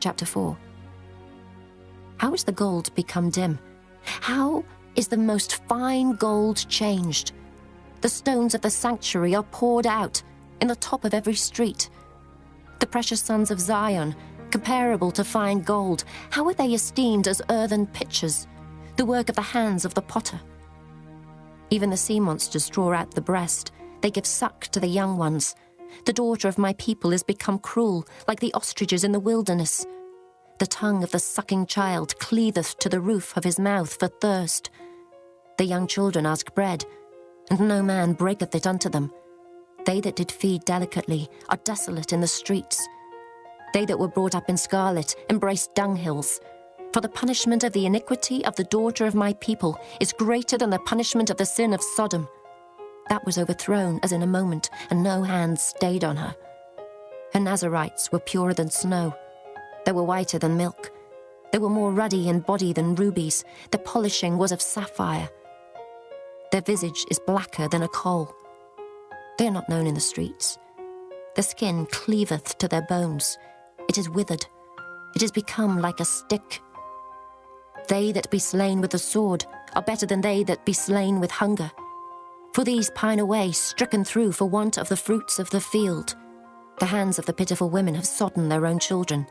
Chapter 4. How is the gold become dim? How is the most fine gold changed? The stones of the sanctuary are poured out in the top of every street. The precious sons of Zion, comparable to fine gold, how are they esteemed as earthen pitchers, the work of the hands of the potter? Even the sea monsters draw out the breast. They give suck to the young ones. The daughter of my people is become cruel, like the ostriches in the wilderness. The tongue of the sucking child cleaveth to the roof of his mouth for thirst. The young children ask bread, and no man breaketh it unto them. They that did feed delicately are desolate in the streets. They that were brought up in scarlet embrace dunghills. For the punishment of the iniquity of the daughter of my people is greater than the punishment of the sin of Sodom. That was overthrown as in a moment, and no hand stayed on her. Her Nazarites were purer than snow. They were whiter than milk. They were more ruddy in body than rubies. Their polishing was of sapphire. Their visage is blacker than a coal. They are not known in the streets. The skin cleaveth to their bones. It is withered. It is become like a stick. They that be slain with the sword are better than they that be slain with hunger. For these pine away, stricken through for want of the fruits of the field. The hands of the pitiful women have sodden their own children.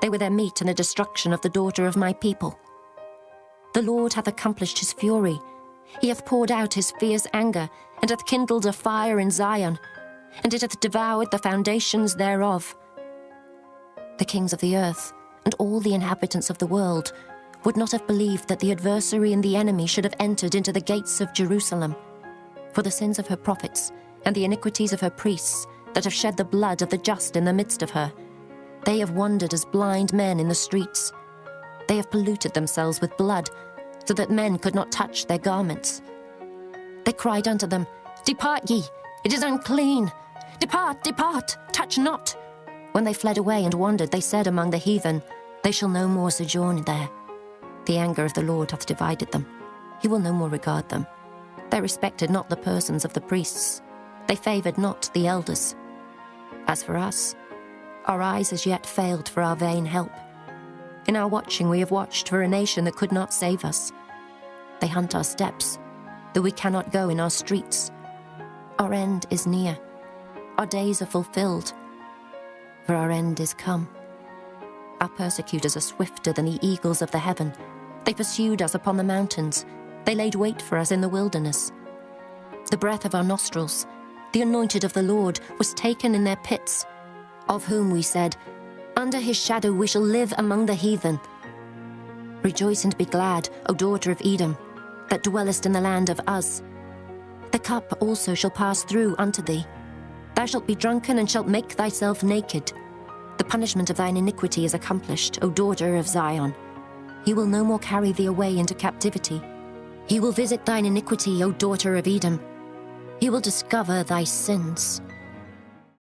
They were their meat in the destruction of the daughter of my people. The Lord hath accomplished his fury. He hath poured out his fierce anger, and hath kindled a fire in Zion, and it hath devoured the foundations thereof. The kings of the earth, and all the inhabitants of the world, would not have believed that the adversary and the enemy should have entered into the gates of Jerusalem. For the sins of her prophets, and the iniquities of her priests, that have shed the blood of the just in the midst of her, they have wandered as blind men in the streets. They have polluted themselves with blood, so that men could not touch their garments. They cried unto them, Depart ye, it is unclean. Depart, depart, touch not. When they fled away and wandered, they said among the heathen, They shall no more sojourn there. The anger of the Lord hath divided them. He will no more regard them. They respected not the persons of the priests. They favoured not the elders. As for us, our eyes as yet failed for our vain help. In our watching we have watched for a nation that could not save us. They hunt our steps, though we cannot go in our streets. Our end is near. Our days are fulfilled, for our end is come. Our persecutors are swifter than the eagles of the heaven. They pursued us upon the mountains. They laid wait for us in the wilderness. The breath of our nostrils, the anointed of the Lord, was taken in their pits, of whom we said, Under his shadow we shall live among the heathen. Rejoice and be glad, O daughter of Edom, that dwellest in the land of Uz. The cup also shall pass through unto thee. Thou shalt be drunken and shalt make thyself naked. The punishment of thine iniquity is accomplished, O daughter of Zion. He will no more carry thee away into captivity. He will visit thine iniquity, O daughter of Edom. He will discover thy sins.